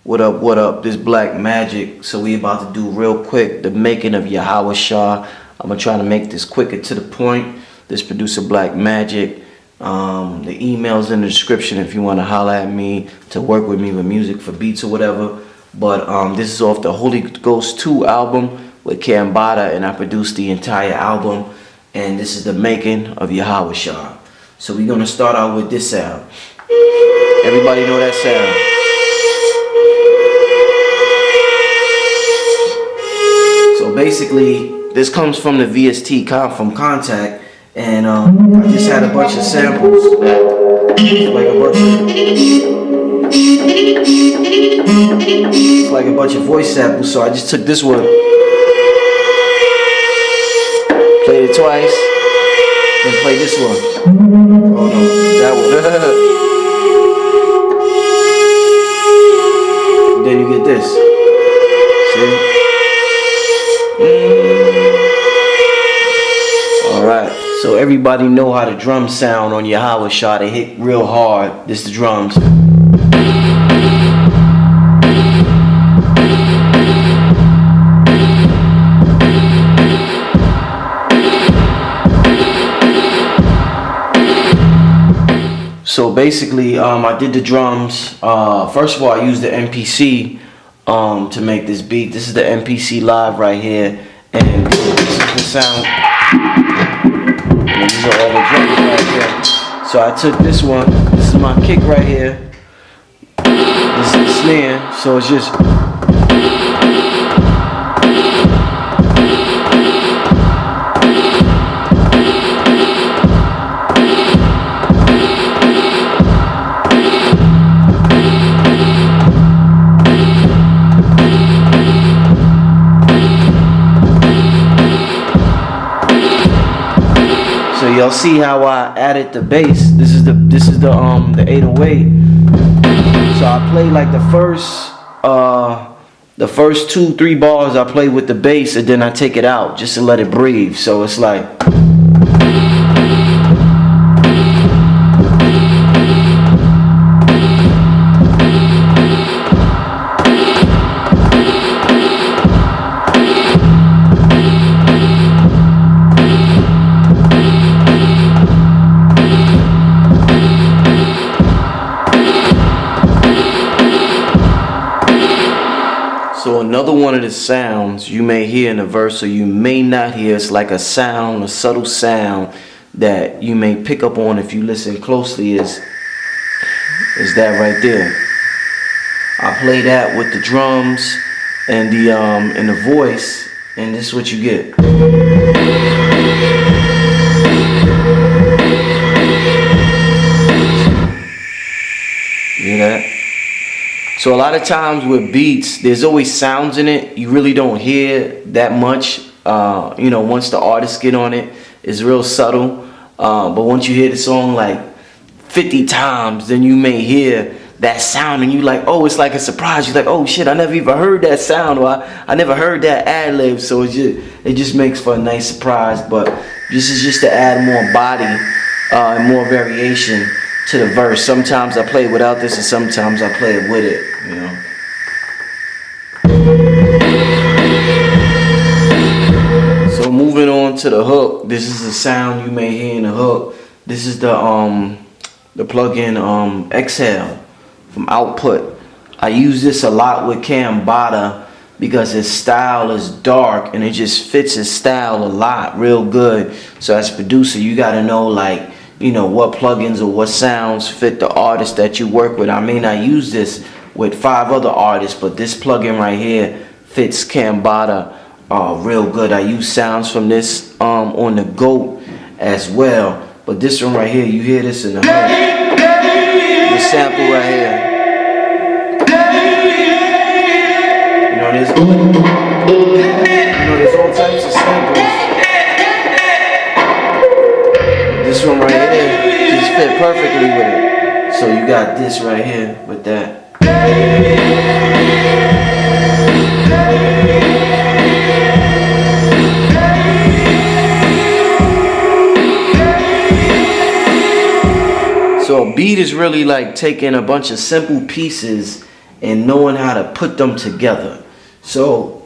What up, what up? This Black Magic. So we about to do real quick the making of Yahawasha. I'm gonna try to make this quicker to the point. This producer Black Magic. The email's in the description if you want to holler at me to work with me with music for beats or whatever. But this is off the Holy Ghost 2 album with Kambada, and I produced the entire album. And this is the making of Yahawasha. So we're gonna start out with this sound. Everybody know that sound. So basically, this comes from the VST from Contact, and I just had a bunch of samples, like a bunch of voice samples. So I just took this one, played it twice, then played this one. Oh no, that one. Then you get this. See? Alright, so everybody know how the drums sound on Yahawasha. They hit real hard. This is the drums. So basically, I did the drums. First of all, I used the MPC to make this beat. This is the MPC live right here, and this is the sound. These are all the drums right here. So I took this one. This is my kick right here. This is the snare. So it's just. So y'all see how I added the bass. This is the 808. So I played like the first 2-3 bars I play with the bass, and then I take it out just to let it breathe. So it's like. So another one of the sounds you may hear in the verse or you may not hear, it's like a sound, a subtle sound that you may pick up on if you listen closely is that right there. I play that with the drums and the voice, and this is what you get. You hear that? So a lot of times with beats, there's always sounds in it. You really don't hear that much. Once the artists get on it, it's real subtle. But once you hear the song like 50 times, then you may hear that sound and you like, oh, it's like a surprise. You're like, oh shit, I never even heard that sound, or I never heard that ad-lib. So it just makes for a nice surprise. But this is just to add more body and more variation to the verse. Sometimes I play without this, and sometimes I play it with it, you know. So moving on to the hook, this is the sound you may hear in the hook. This is the plugin Exhale from Output. I use this a lot with Kambada because his style is dark and it just fits his style a lot, real good. So as a producer, you gotta know like, what plugins or what sounds fit the artist that you work with. I may not use this with 5 other artists, but this plugin right here fits Kambada real good. I use sounds from this on the GOAT as well. But this one right here, you hear this in the hook. This sample right here. There's all types of samples. This one right here just fit perfectly with it. So you got this right here with that. So a beat is really like taking a bunch of simple pieces and knowing how to put them together. So,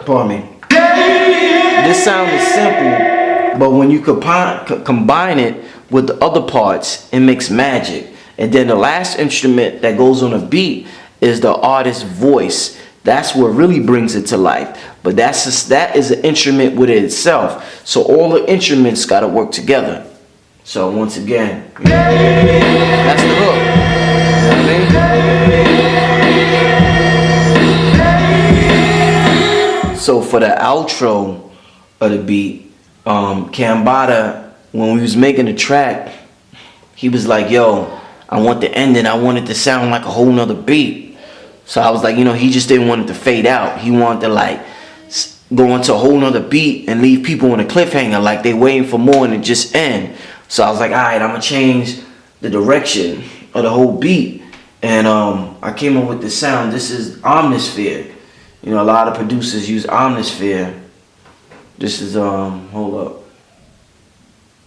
pardon me. This sound is simple, but when you combine it with the other parts, it makes magic. And then the last instrument that goes on a beat is the artist's voice. That's what really brings it to life. But that is an instrument within itself. So all the instruments got to work together. So once again, that's the hook. You know what I mean? So for the outro of the beat, Kambada, when we was making the track, he was like, yo, I want the ending, I want it to sound like a whole nother beat. So I was like, you know, he just didn't want it to fade out. He wanted to like go into a whole nother beat and leave people on a cliffhanger, like they waiting for more and it just end. So I was like, all right, I'm gonna change the direction of the whole beat. And I came up with this sound. This is Omnisphere. You know, a lot of producers use Omnisphere. This is, hold up.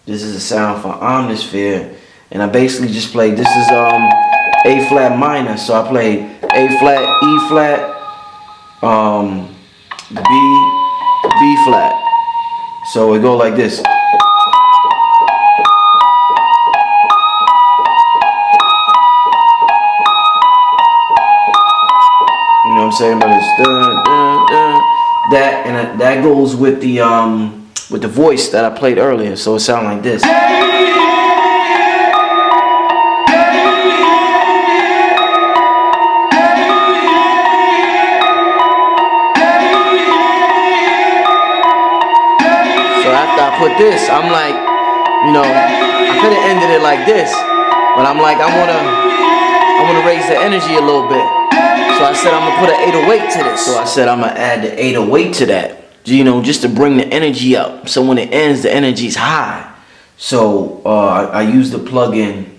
This is a sound for Omnisphere. And I basically just played, this is A flat minor. So I played A flat, E flat, B flat. So it go like this. You know what I'm saying? But it's that, and that goes with the voice that I played earlier. So it sounds like this. Put this, I'm like, you know, I could have ended it like this, but I'm like, I wanna raise the energy a little bit. So I said I'm gonna put an 808 to this. So I said I'm gonna add the 808 to that, you know, just to bring the energy up. So when it ends, the energy's high. So I used the plugin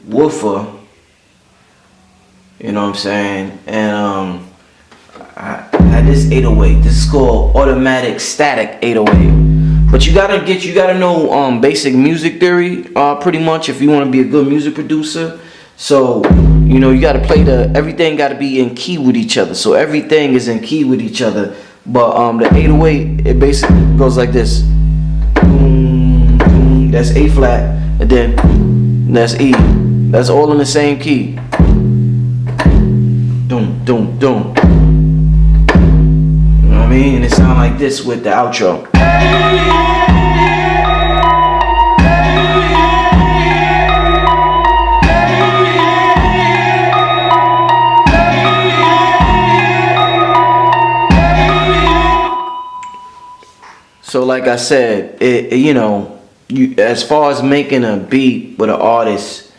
Woofer, you know what I'm saying, and I had this 808. This is called automatic static 808. But you gotta know basic music theory, pretty much, if you want to be a good music producer. So, you know, you gotta play everything gotta be in key with each other. So everything is in key with each other. But the 808, it basically goes like this. That's A flat, and then that's E. That's all in the same key. Doom, doom, doom. You know what I mean? And it sounds like this with the outro. So like I said, you know, as far as making a beat with an artist,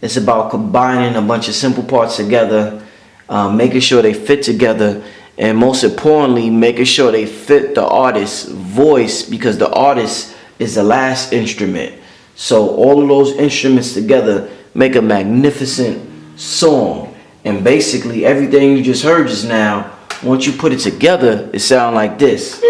it's about combining a bunch of simple parts together, making sure they fit together, and most importantly, making sure they fit the artist's voice, because the artist is the last instrument. So all of those instruments together make a magnificent song. And basically everything you just heard just now, once you put it together, it sounds like this.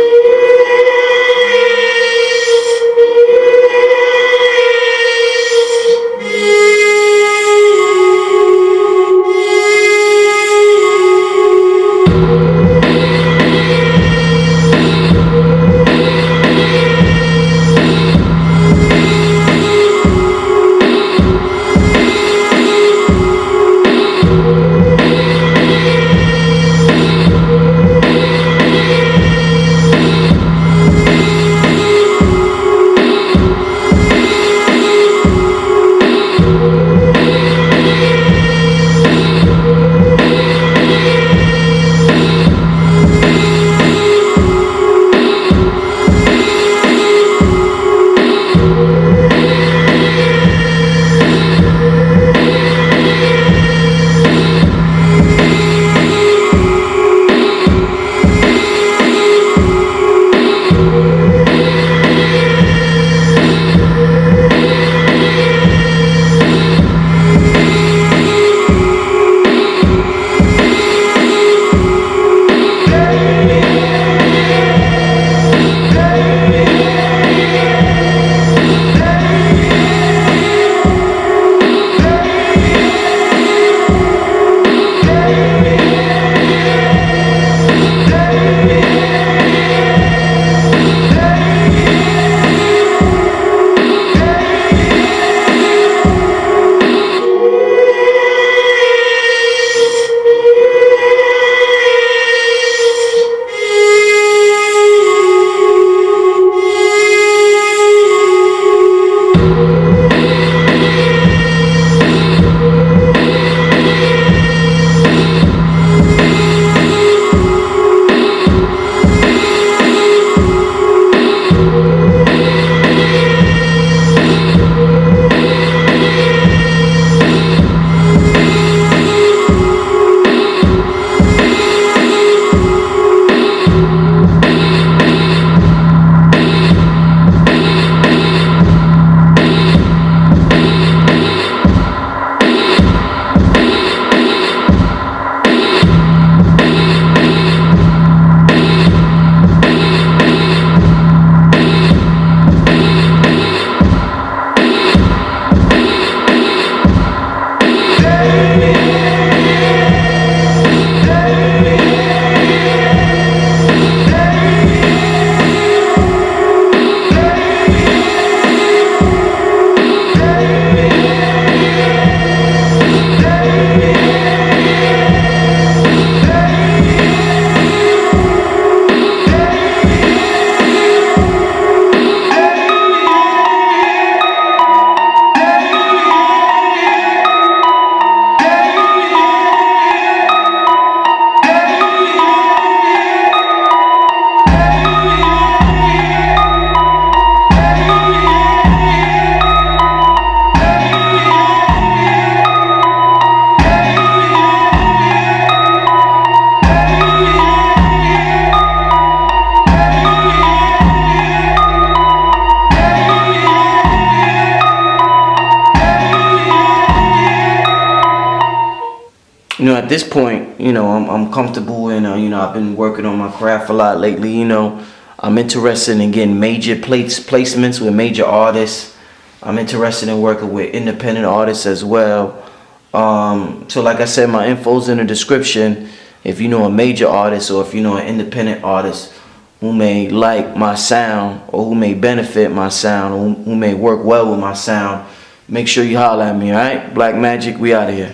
you know, at this point, you know, I'm comfortable and, you know, I've been working on my craft a lot lately, you know. I'm interested in getting major placements with major artists. I'm interested in working with independent artists as well. So like I said, my info's in the description. If you know a major artist or if you know an independent artist who may like my sound or who may benefit my sound or who may work well with my sound, make sure you holler at me, alright? Black Magic, we out of here.